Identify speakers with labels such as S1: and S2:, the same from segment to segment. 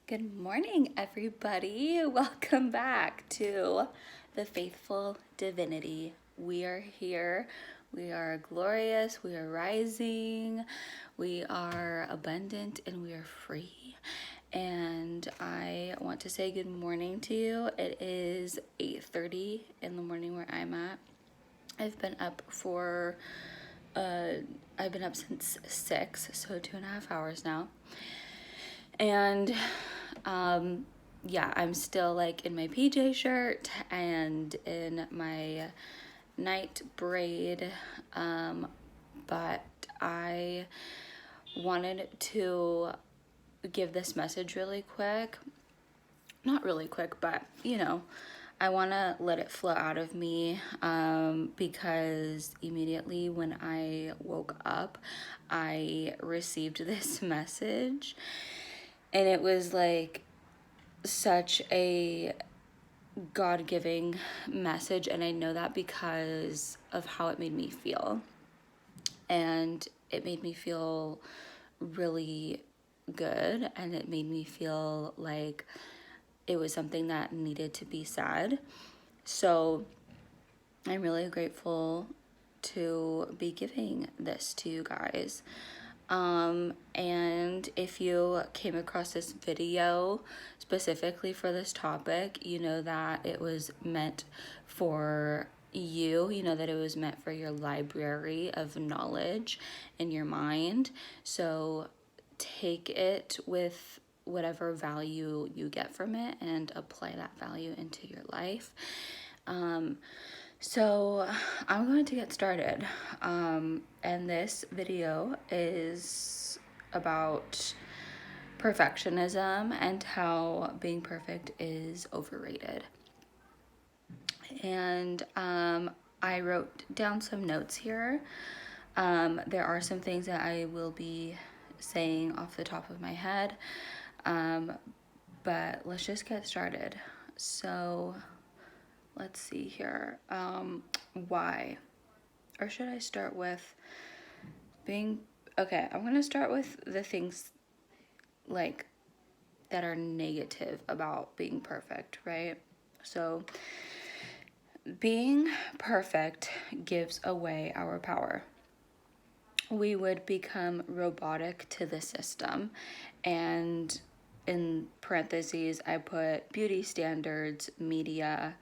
S1: Good morning, everybody. Welcome back to the Faithful Divinity. We are here. We are glorious. We are rising. We are abundant and we are free. And I want to say good morning to you. It is 8:30 in the morning where I'm at. I've been up since 6, so 2.5 hours now. And yeah, I'm still like in my PJ shirt and in my night braid. But I wanted to give this message really quick. Not really quick, but I want to let it flow out of me because immediately when I woke up, I received this message. And it was like such a God-giving message, and I know that because of how it made me feel. And it made me feel really good, and it made me feel like it was something that needed to be said. So I'm really grateful to be giving this to you guys. And if you came across this video specifically for this topic, you know that it was meant for you know that it was meant for your library of knowledge in your mind. So take it with whatever value you get from it and apply that value into your life. So I'm going to get started. And this video is about perfectionism and how being perfect is overrated. And I wrote down some notes here. There are some things that I will be saying off the top of my head. But let's just get started. So let's see here. Why? Or should I start with being... Okay, I'm going to start with the things like that are negative about being perfect, right? So being perfect gives away our power. We would become robotic to the system. And in parentheses, I put beauty standards, media,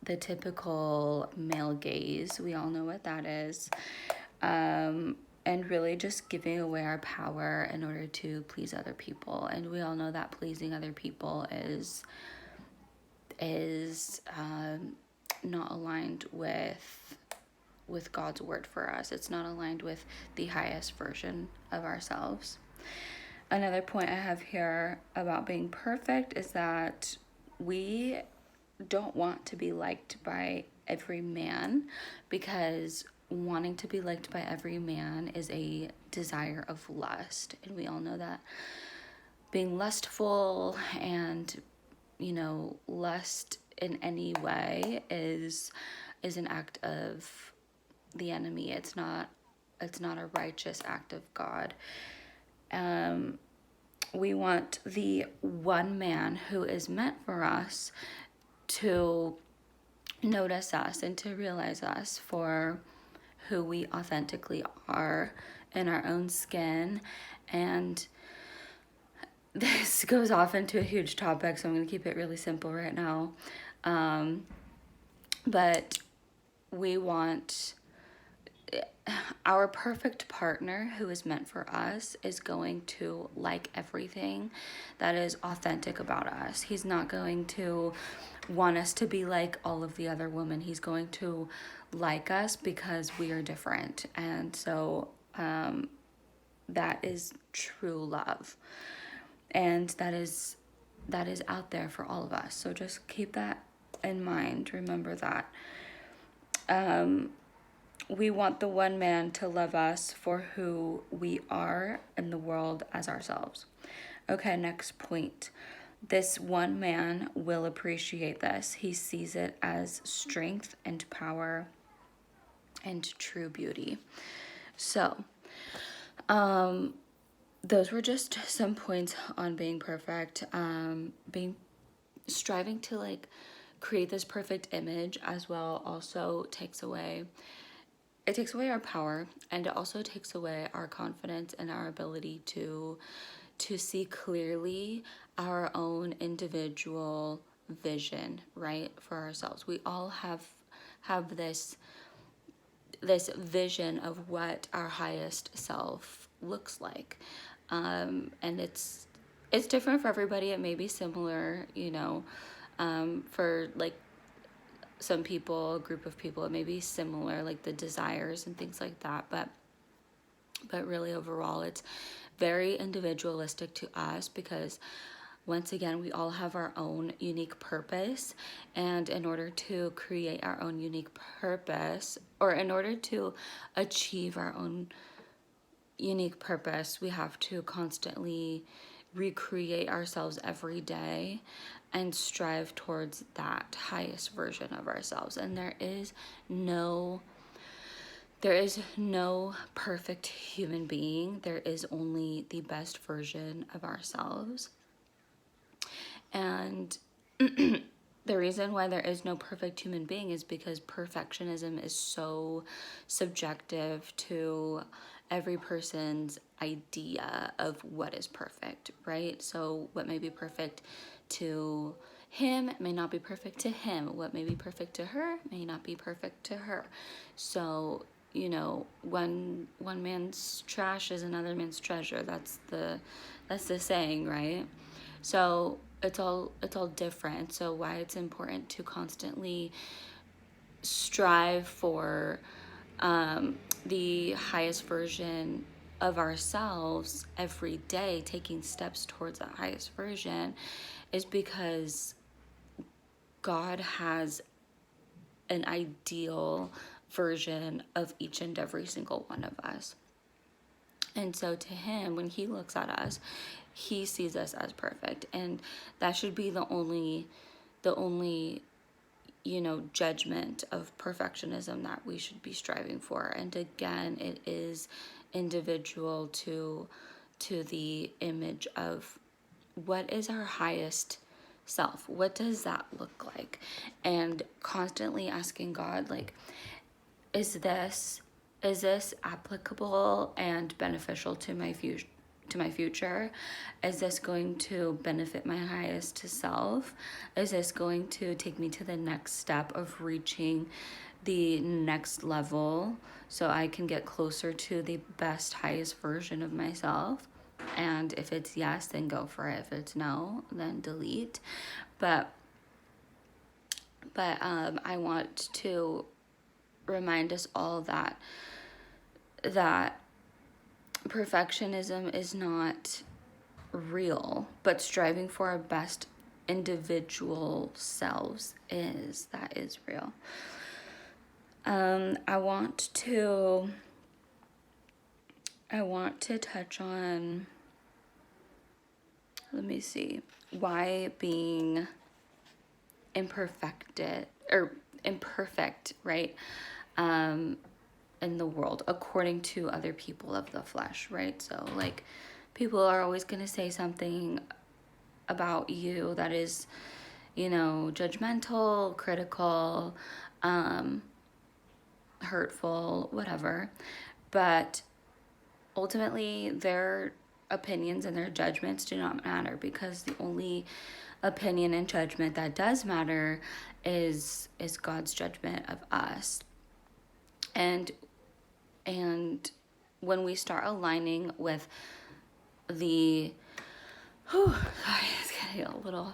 S1: the typical male gaze. We all know what that is. And really just giving away our power in order to please other people. And we all know that pleasing other people is not aligned with God's word for us. It's not aligned with the highest version of ourselves. Another point I have here about being perfect is that we don't want to be liked by every man, because wanting to be liked by every man is a desire of lust. And we all know that being lustful and, lust in any way is an act of the enemy. It's not a righteous act of God. We want the one man who is meant for us to notice us and to realize us for who we authentically are in our own skin. And this goes off into a huge topic, so I'm going to keep it really simple right now. But we want our perfect partner who is meant for us is going to like everything that is authentic about us. He's not going to want us to be like all of the other women. He's going to like us because we are different. And so that is true love. And that is out there for all of us. So just keep that in mind. Remember that. We want the one man to love us for who we are in the world as ourselves. Okay, next point. This one man will appreciate this. He sees it as strength and power and true beauty. So, those were just some points on being perfect. Being striving to like create this perfect image as well also takes away our power, and it also takes away our confidence and our ability to see clearly our own individual vision, right, for ourselves. We all have this vision of what our highest self looks like, and it's different for everybody. It may be similar, for like some people, a group of people, it may be similar, like the desires and things like that, but really overall it's very individualistic to us, because once again, we all have our own unique purpose, and in order to create our own unique purpose, or in order to achieve our own unique purpose, we have to constantly recreate ourselves every day and strive towards that highest version of ourselves. And there is no perfect human being. There is only the best version of ourselves. And the reason why there is no perfect human being is because perfectionism is so subjective to every person's idea of what is perfect, right? So what may be perfect to him may not be perfect to him. What may be perfect to her may not be perfect to her. So, one man's trash is another man's treasure. That's the saying, right? So it's all different. So why it's important to constantly strive for the highest version of ourselves every day, taking steps towards that highest version, is because God has an ideal version of each and every single one of us. And so to him, when he looks at us, he sees us as perfect. And that should be the only judgment of perfectionism that we should be striving for. And again, it is individual to the image of what is our highest self. What does that look like? And constantly asking God, like, is this applicable and beneficial to my future? Is this going to benefit my highest self? Is this going to take me to the next step of reaching the next level so I can get closer to the best, highest version of myself? And if it's yes, then go for it. If it's no, then delete. But I want to remind us all that perfectionism is not real, but striving for our best individual selves is real. I want to touch on, let me see, why being imperfect, right, in the world according to other people of the flesh, right? So like, people are always going to say something about you that is, judgmental, critical, hurtful, whatever. But ultimately, their opinions and their judgments do not matter, because the only opinion and judgment that does matter is God's judgment of us. And when we start aligning with sorry, it's getting a little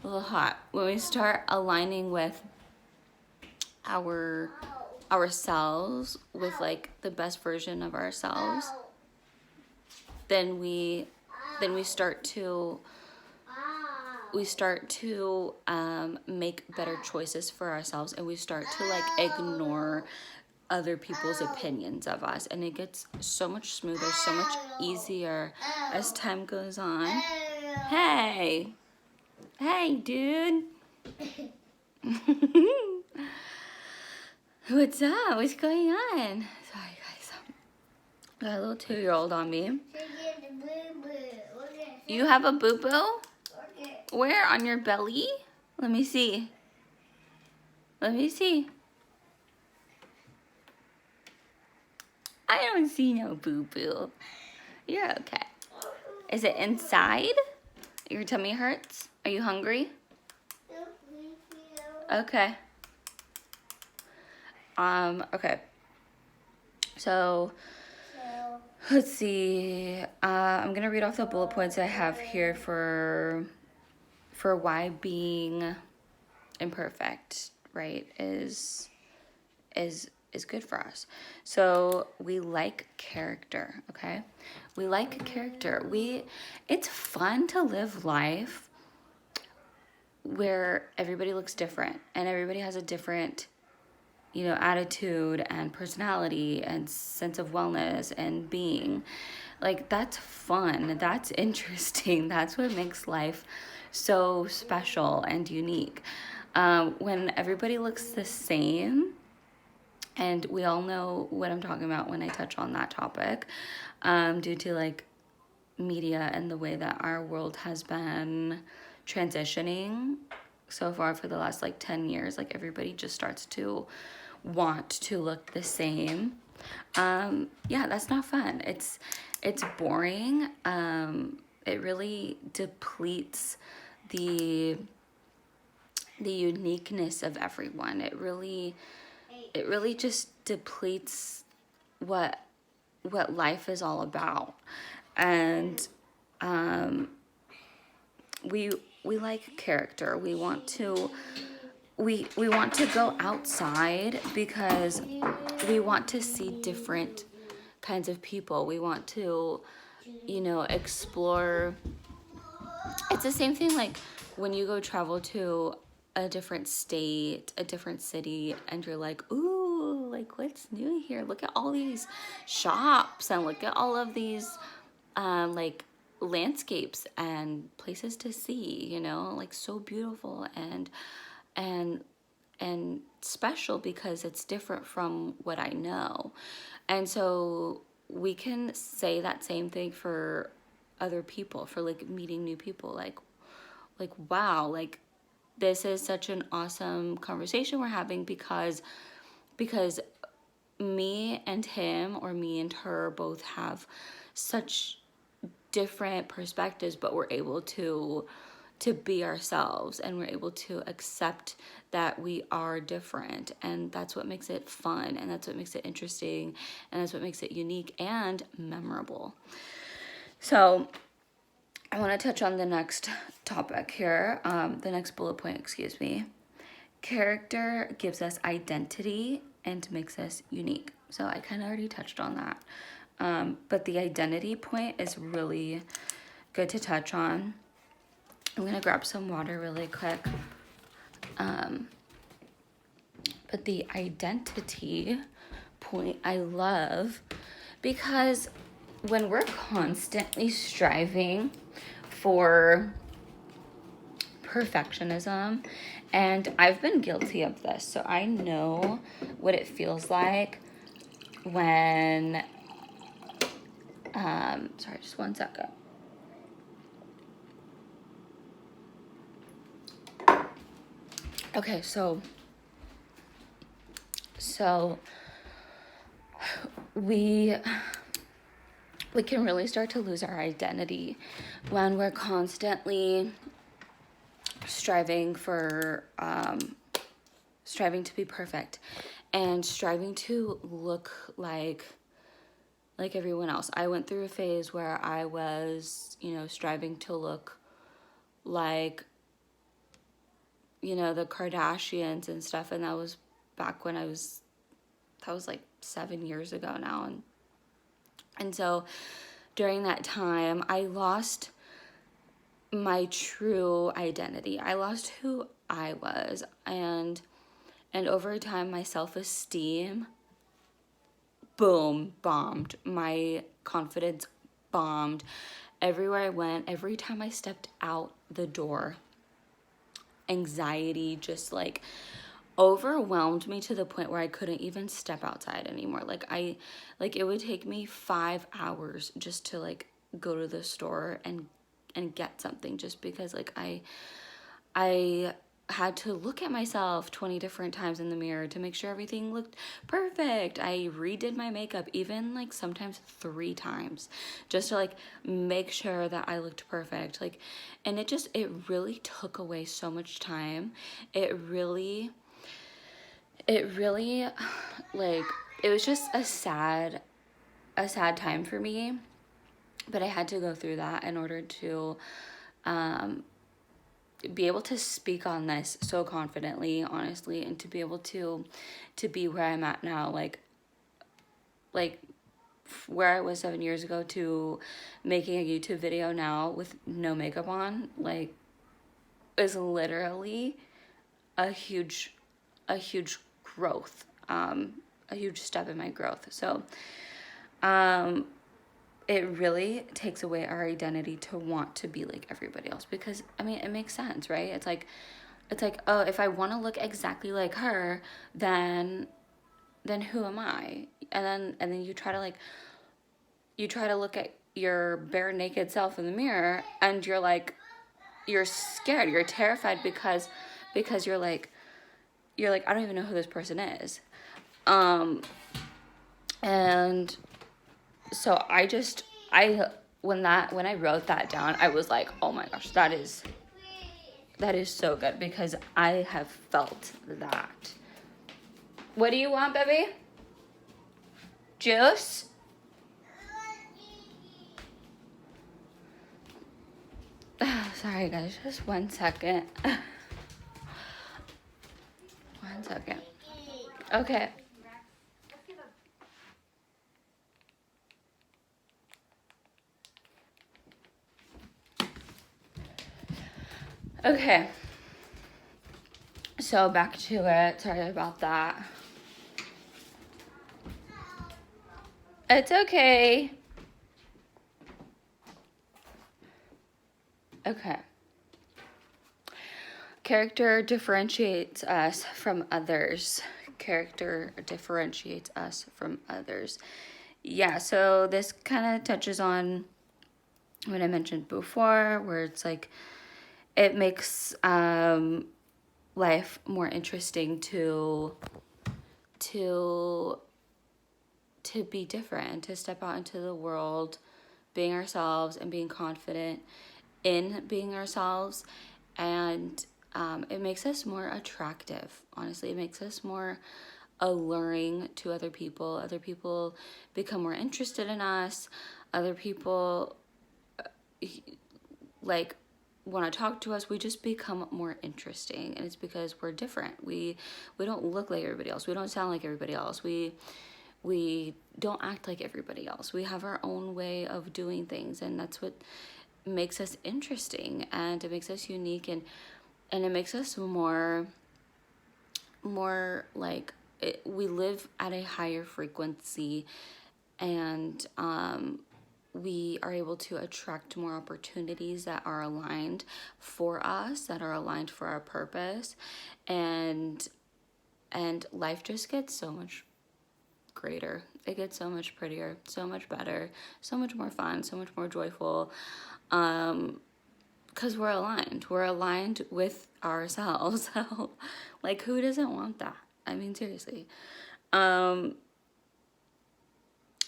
S1: hot. When we start aligning with ourselves, with like the best version of ourselves, then we start to make better choices for ourselves, and we start to like ignore other people's opinions of us, and it gets so much smoother, so much easier as time goes on. Hey dude. What's up? What's going on? Sorry guys. Got a little 2-year-old on me. You have a boo-boo? Where? On your belly? Let me see. Let me see. I don't see no boo-boo. You're okay. Is it inside? Your tummy hurts? Are you hungry? Okay. Okay. So, let's see. I'm gonna read off the bullet points I have here for why being imperfect, right, is good for us. So we like character, okay? We like character. It's fun to live life where everybody looks different and everybody has a different, attitude and personality and sense of wellness and being. Like, that's fun. That's interesting. That's what makes life so special and unique. When everybody looks the same, and we all know what I'm talking about when I touch on that topic, due to like media and the way that our world has been transitioning so far for the last like 10 years. Like, everybody just starts to want to look the same. Yeah, that's not fun. It's boring. It really depletes the uniqueness of everyone. It really just depletes what life is all about. And we like character. We want to go outside because we want to see different kinds of people. We want to, explore. It's the same thing like when you go travel to a different state, a different city, and you're like, ooh, like, what's new here? Look at all these shops and look at all of these like landscapes and places to see, like, so beautiful and special because it's different from what I know. And so we can say that same thing for other people, for like meeting new people, like wow, like, this is such an awesome conversation we're having because me and him, or me and her, both have such different perspectives, but we're able to be ourselves, and we're able to accept that we are different, and that's what makes it fun, and that's what makes it interesting, and that's what makes it unique and memorable. So I want to touch on the next topic here, the next bullet point, excuse me. Character gives us identity and makes us unique. So I kind of already touched on that. But the identity point is really good to touch on. I'm going to grab some water really quick. But the identity point I love because when we're constantly striving for perfectionism, and I've been guilty of this, so I know what it feels like when, sorry, just one second. Okay, so we can really start to lose our identity when we're constantly striving to be perfect and striving to look like everyone else. I went through a phase where I was, striving to look like, the Kardashians and stuff, and that was back when that was like 7 years ago now, and so during that time I lost my true identity. I lost who I was, and over time my self-esteem bombed. My confidence bombed. Everywhere I went, every time I stepped out the door, anxiety just like overwhelmed me to the point where I couldn't even step outside anymore. Like it would take me 5 hours just to like go to the store and get something, just because like I had to look at myself 20 different times in the mirror to make sure everything looked perfect. I redid my makeup even like sometimes 3 times just to like make sure that I looked perfect. Like, and it really took away so much time. It really like, it was just a sad time for me, but I had to go through that in order to be able to speak on this so confidently, honestly, and to be able to be where I'm at now, like where I was 7 years ago to making a YouTube video now with no makeup on, like, is literally a huge growth, a huge step in my growth. So it really takes away our identity to want to be like everybody else, because I mean, it makes sense, right? It's like, oh, if I want to look exactly like her, then who am I? And then you try to look at your bare naked self in the mirror, and you're like, you're scared, you're terrified, because you're like, I don't even know who this person is. And so when I wrote that down, I was like, oh my gosh, that is so good, because I have felt that. What do you want, baby? Juice? Sorry guys, just 1 second. 1 second. Okay. Okay. So back to it. Sorry about that. It's okay. Okay. Character differentiates us from others. Character differentiates us from others. Yeah, so this kind of touches on what I mentioned before, where it's like, it makes life more interesting to be different, to step out into the world, being ourselves and being confident in being ourselves. And it makes us more attractive. Honestly, it makes us more alluring to other people. Other people become more interested in us. Other people like want to talk to us. We just become more interesting, and it's because we're different. We don't look like everybody else. We don't sound like everybody else. We don't act like everybody else. We have our own way of doing things, and that's what makes us interesting, and it makes us unique, and it makes us more like we live at a higher frequency, and we are able to attract more opportunities that are aligned for us, that are aligned for our purpose, and life just gets so much greater. It gets so much prettier, so much better, so much more fun, so much more joyful, because we're aligned with ourselves. So, like, who doesn't want that? I mean, seriously.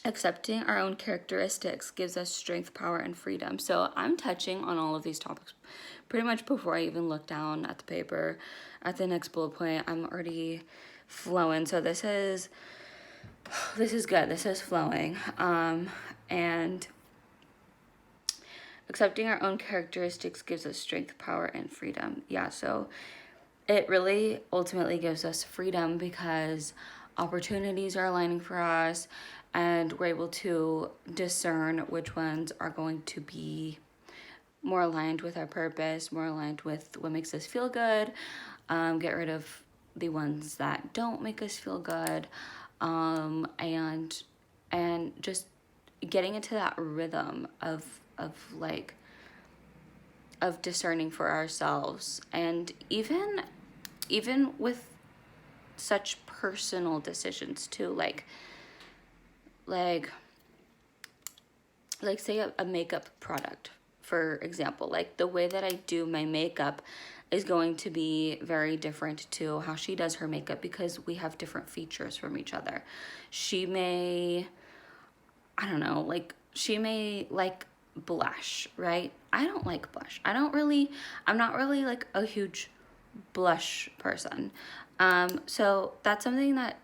S1: Accepting our own characteristics gives us strength, power, and freedom. So I'm touching on all of these topics pretty much before I even look down at the paper. At the next bullet point, I'm already flowing. So this is good. This is flowing. And accepting our own characteristics gives us strength, power, and freedom. Yeah, so it really ultimately gives us freedom, because opportunities are aligning for us, and we're able to discern which ones are going to be more aligned with our purpose, more aligned with what makes us feel good, get rid of the ones that don't make us feel good, and just getting into that rhythm of discerning for ourselves. And even with such personal decisions too, like say a makeup product, for example. Like the way that I do my makeup is going to be very different to how she does her makeup, because we have different features from each other. She may, I don't know, like she may like blush, right? I don't like blush. I'm not really like a huge blush person. So that's something that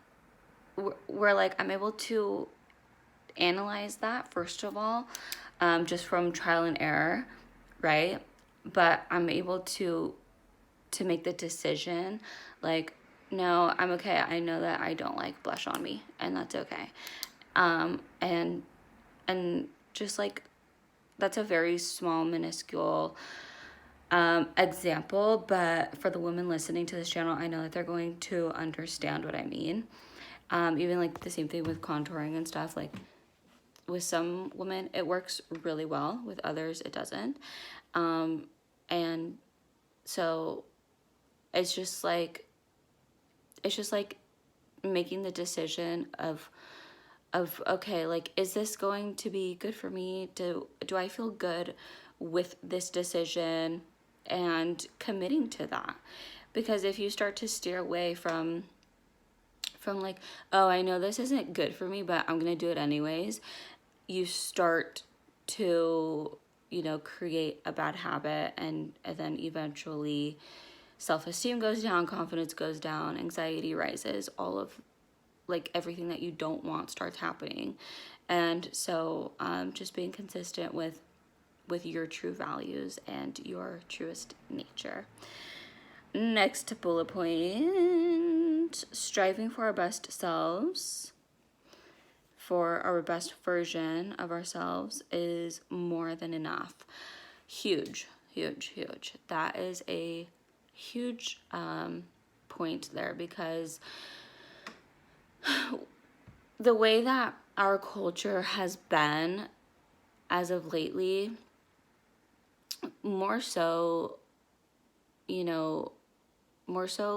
S1: we're like, I'm able to analyze that first of all, just from trial and error, right? But I'm able to make the decision, like, no, I'm okay. I know that I don't like blush on me, and that's okay. And just like, that's a very small, minuscule example, but for the women listening to this channel, I know that they're going to understand what I mean. Even like the same thing with contouring and stuff, like with some women it works really well, with others it doesn't. And so it's just like making the decision of okay, like, is this going to be good for me? Do I feel good with this decision, and committing to that? Because if you start to steer away from like, oh, I know this isn't good for me, but I'm gonna do it anyways, you start to, create a bad habit, and then eventually self-esteem goes down, confidence goes down, anxiety rises, all of like everything that you don't want starts happening. And so just being consistent with your true values and your truest nature. Next bullet point, striving for our best selves, for our best version of ourselves, is more than enough. Huge, huge, huge. That is a huge point there, because the way that our culture has been as of lately, more so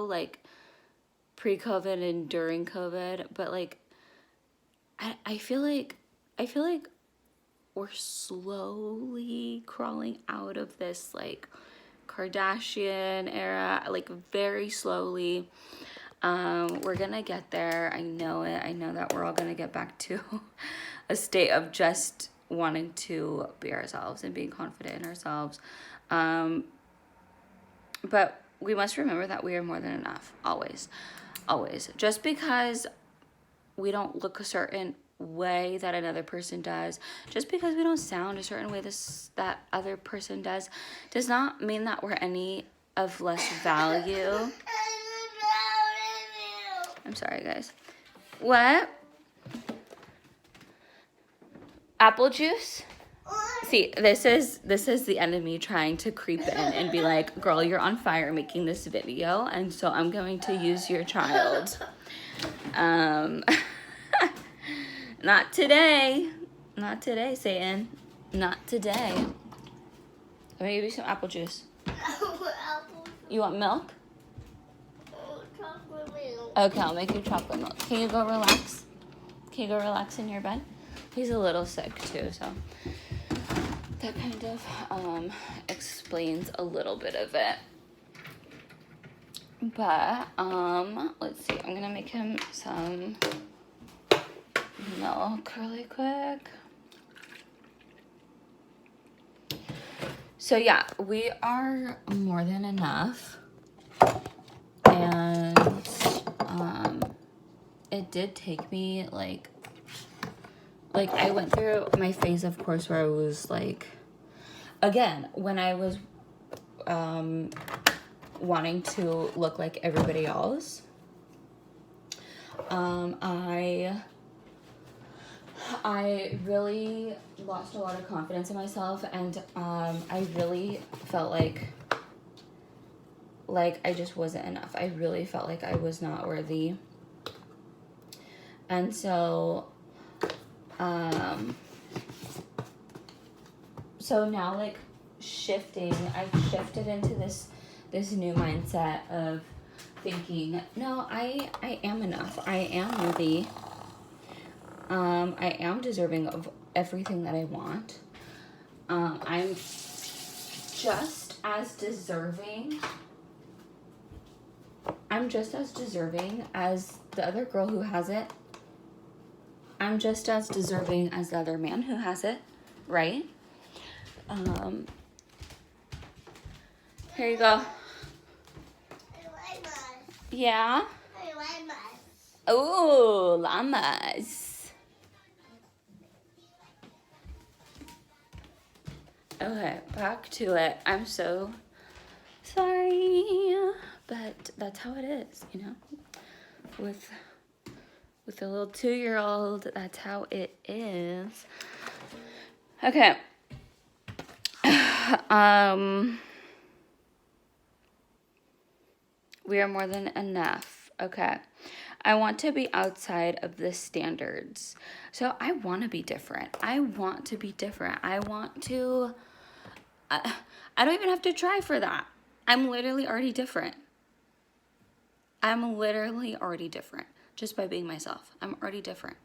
S1: like pre-COVID and during COVID, but like I feel like we're slowly crawling out of this like Kardashian era, like very slowly. We're gonna get there. I know it. I know that we're all gonna get back to a state of just wanting to be ourselves and being confident in ourselves. But we must remember that we are more than enough, always, always. Just because we don't look a certain way that another person does, just because we don't sound a certain way that other person does not mean that we're any of less value. I'm sorry, guys. What? Apple juice? See, this is the enemy trying to creep in and be like, girl, you're on fire making this video, and so I'm going to use your child. Not today. Not today, Satan. Not today. I'm gonna give you some apple juice. You want milk?
S2: Chocolate milk.
S1: Okay, I'll make you chocolate milk. Can you go relax? Can you go relax in your bed? He's a little sick too, so that kind of explains a little bit of it. But let's see. I'm gonna make him some milk really quick. So yeah, we are more than enough, and it did take me like I went through my phase, of course, where I was like, again, when I was wanting to look like everybody else, I really lost a lot of confidence in myself, and I really felt like I just wasn't enough. I really felt like I was not worthy. And so now, like, I've shifted into this new mindset of thinking, no, I am enough. I am worthy. I am deserving of everything that I want. I'm just as deserving. I'm just as deserving as the other girl who has it. I'm just as deserving as the other man who has it, right? Here you go. Yeah? Oh, llamas. Okay, back to it. I'm so sorry, but that's how it is, you know? With a little 2-year-old, that's how it is. Okay. We are more than enough. Okay. I want to be outside of the standards. So I want to be different. I want to be different. I want to, I don't even have to try for that. I'm literally already different. I'm literally already different just by being myself. I'm already different.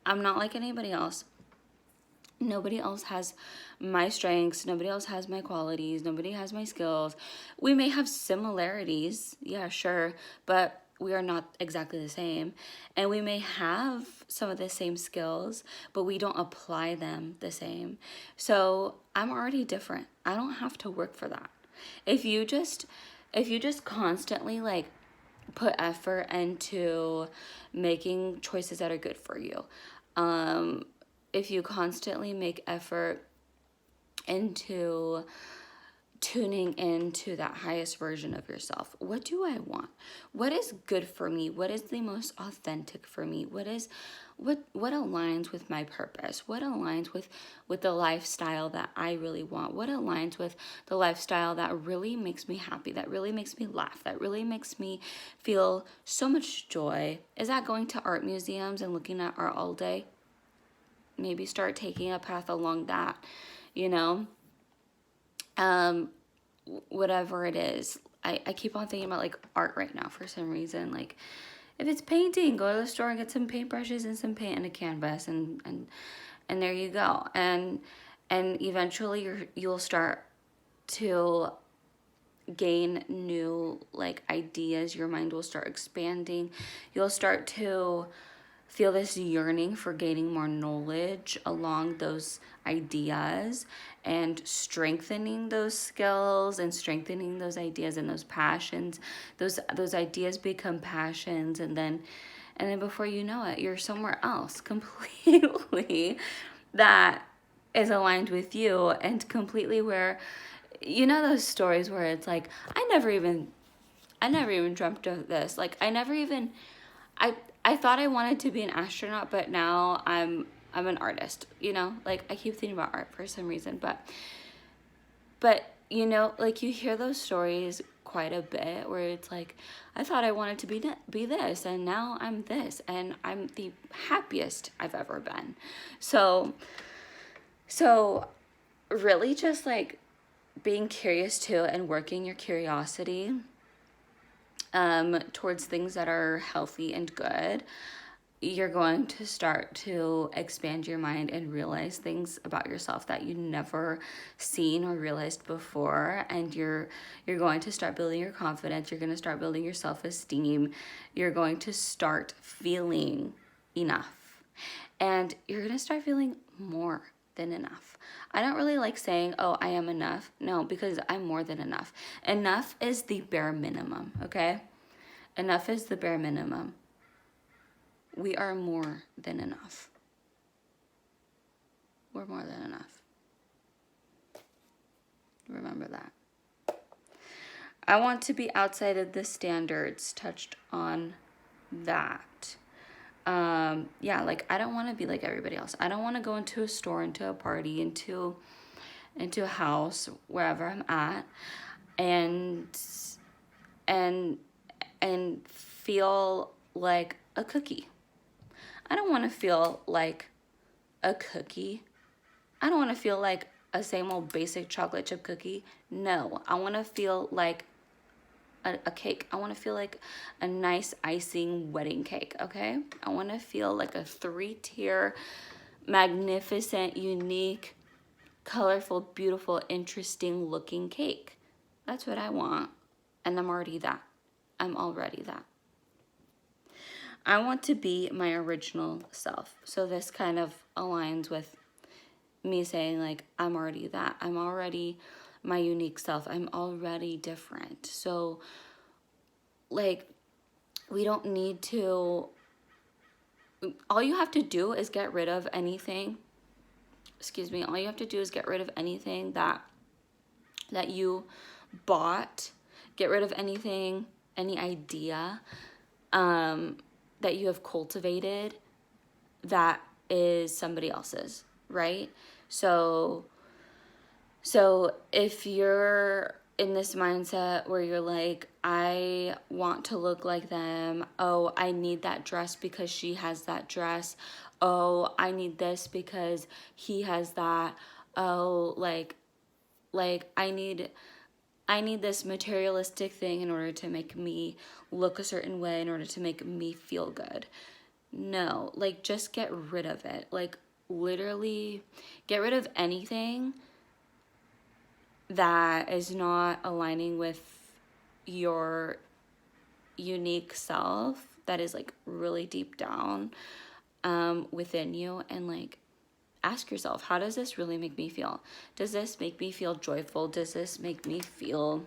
S1: I'm not like anybody else. Nobody else has my strengths. Nobody else has my qualities. Nobody has my skills. We may have similarities. Yeah, sure. But we are not exactly the same. And we may have some of the same skills, but we don't apply them the same. So I'm already different. I don't have to work for that. If you just constantly like put effort into making choices that are good for you, if you constantly make effort into tuning into that highest version of yourself, what do I want? What is good for me? What is the most authentic for me? What aligns with my purpose? What aligns with the lifestyle that I really want? What aligns with the lifestyle that really makes me happy, that really makes me laugh, that really makes me feel so much joy? Is that going to art museums and looking at art all day? Maybe start taking a path along that, you know? Whatever it is. I keep on thinking about like art right now for some reason. Like if it's painting, go to the store and get some paintbrushes and some paint and a canvas and there you go. And eventually you'll start to gain new like ideas. Your mind will start expanding. You'll start to feel this yearning for gaining more knowledge along those ideas and strengthening those skills and strengthening those ideas and those passions. Those ideas become passions, and then before you know it, you're somewhere else completely that is aligned with you, and completely where, you know, those stories where it's like, I never even dreamt of this. Like I thought I wanted to be an astronaut, but now I'm an artist, you know? Like I keep thinking about art for some reason, but you know, like you hear those stories quite a bit where it's like, I thought I wanted to be this, and now I'm this, and I'm the happiest I've ever been. So really just like being curious too and working your curiosity towards things that are healthy and good, you're going to start to expand your mind and realize things about yourself that you never seen or realized before. And you're going to start building your confidence. You're going to start building your self-esteem. You're going to start feeling enough. And you're going to start feeling more than enough. I don't really like saying, oh, I am enough. No, because I'm more than enough. Enough is the bare minimum, okay? Enough is the bare minimum. We are more than enough. We're more than enough. Remember that. I want to be outside of the standards. Touched on that. Yeah, like I don't want to be like everybody else. I don't want to go into a store, into a party, into a house, wherever I'm at, and feel like a cookie. I don't want to feel like a cookie. I don't want to feel like a same old basic chocolate chip cookie. No, I want to feel like a cake. I want to feel like a nice icing wedding cake, okay? I want to feel like a 3-tier, magnificent, unique, colorful, beautiful, interesting looking cake. That's what I want. And I'm already that. I'm already that. I want to be my original self. So this kind of aligns with me saying like, I'm already that. I'm already my unique self. I'm already different. So like, we don't need to, all you have to do is get rid of anything, all you have to do is get rid of anything that you bought, get rid of anything, any idea that you have cultivated that is somebody else's, right? So if you're in this mindset where you're like, I want to look like them. Oh, I need that dress because she has that dress. Oh, I need this because he has that. Oh, like I need this materialistic thing in order to make me look a certain way, in order to make me feel good. No, like just get rid of it. Like literally get rid of anything that is not aligning with your unique self, that is like really deep down within you, and like ask yourself, how does this really make me feel? Does this make me feel joyful? Does this make me feel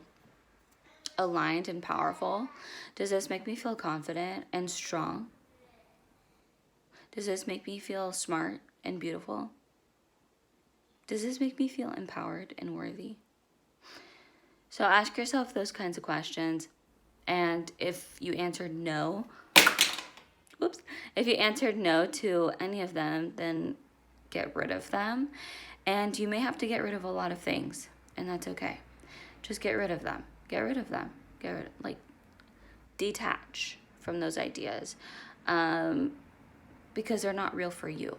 S1: aligned and powerful? Does this make me feel confident and strong? Does this make me feel smart and beautiful? Does this make me feel empowered and worthy? So ask yourself those kinds of questions. And if you answered no, if you answered no to any of them, then get rid of them. And you may have to get rid of a lot of things, and that's okay. Just get rid of them. Get rid of them. Detach from those ideas, because they're not real for you.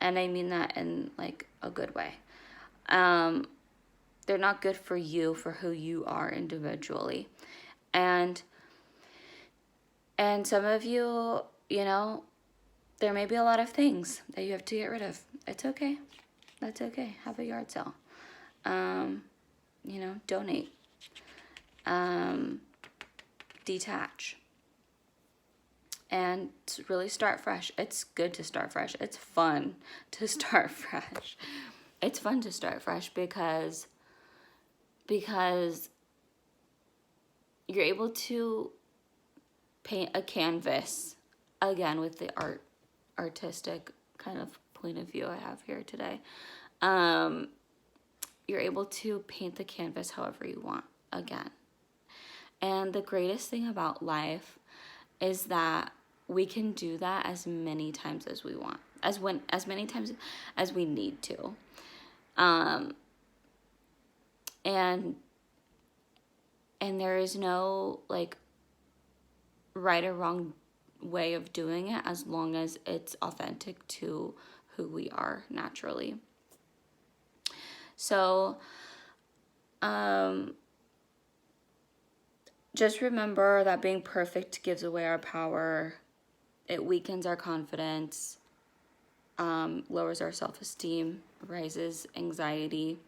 S1: And I mean that in like a good way. They're not good for you, for who you are individually. And some of you, you know, there may be a lot of things that you have to get rid of. It's okay. That's okay. Have a yard sale. Donate. Detach. And really start fresh. It's good to start fresh. It's fun to start fresh. It's fun to start fresh because you're able to paint a canvas again with the artistic kind of point of view I have here today. You're able to paint the canvas however you want again. And the greatest thing about life is that we can do that as many times as we want, as many times as we need to. And there is no like right or wrong way of doing it, as long as it's authentic to who we are naturally. So just remember that being perfect gives away our power. It weakens our confidence, lowers our self-esteem, raises anxiety,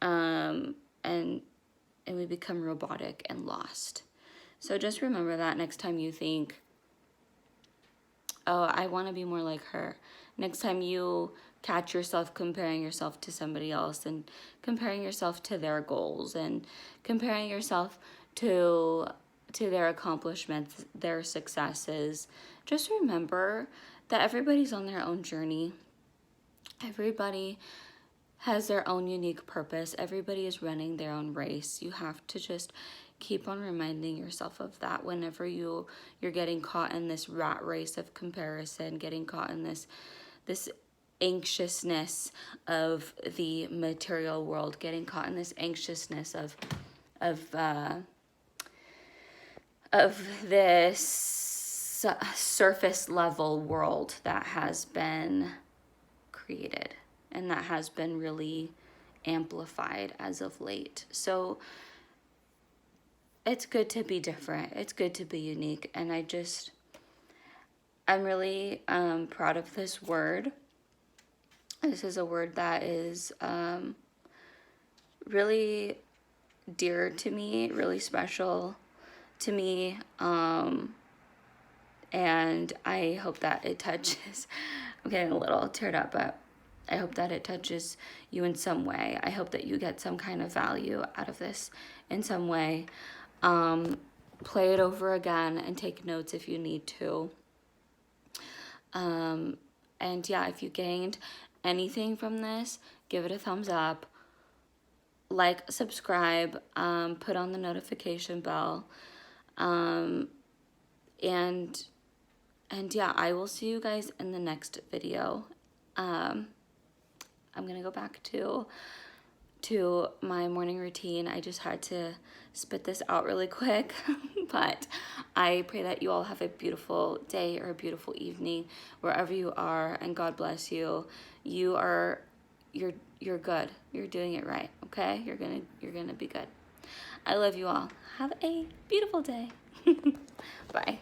S1: and we become robotic and lost. So just remember that next time you think, oh, I want to be more like her. Next time you catch yourself comparing yourself to somebody else and comparing yourself to their goals and comparing yourself to their accomplishments, their successes, just remember that everybody's on their own journey. Everybody has their own unique purpose. Everybody is running their own race. You have to just keep on reminding yourself of that whenever you're getting caught in this rat race of comparison, getting caught in this anxiousness of the material world, getting caught in this anxiousness of this surface level world that has been created and that has been really amplified as of late. So it's good to be different. It's good to be unique. And I'm really proud of this word. This is a word that is really dear to me, really special to me. And I hope that it touches, I'm getting a little teared up, but I hope that it touches you in some way. I hope that you get some kind of value out of this in some way. Play it over again and take notes if you need to. And yeah, if you gained anything from this, give it a thumbs up. Like, subscribe, put on the notification bell. And yeah, I will see you guys in the next video. I'm gonna go back to my morning routine. I just had to spit this out really quick. But I pray that you all have a beautiful day or a beautiful evening wherever you are, and God bless you. You're good. You're doing it right, okay? You're gonna be good. I love you all. Have a beautiful day. Bye.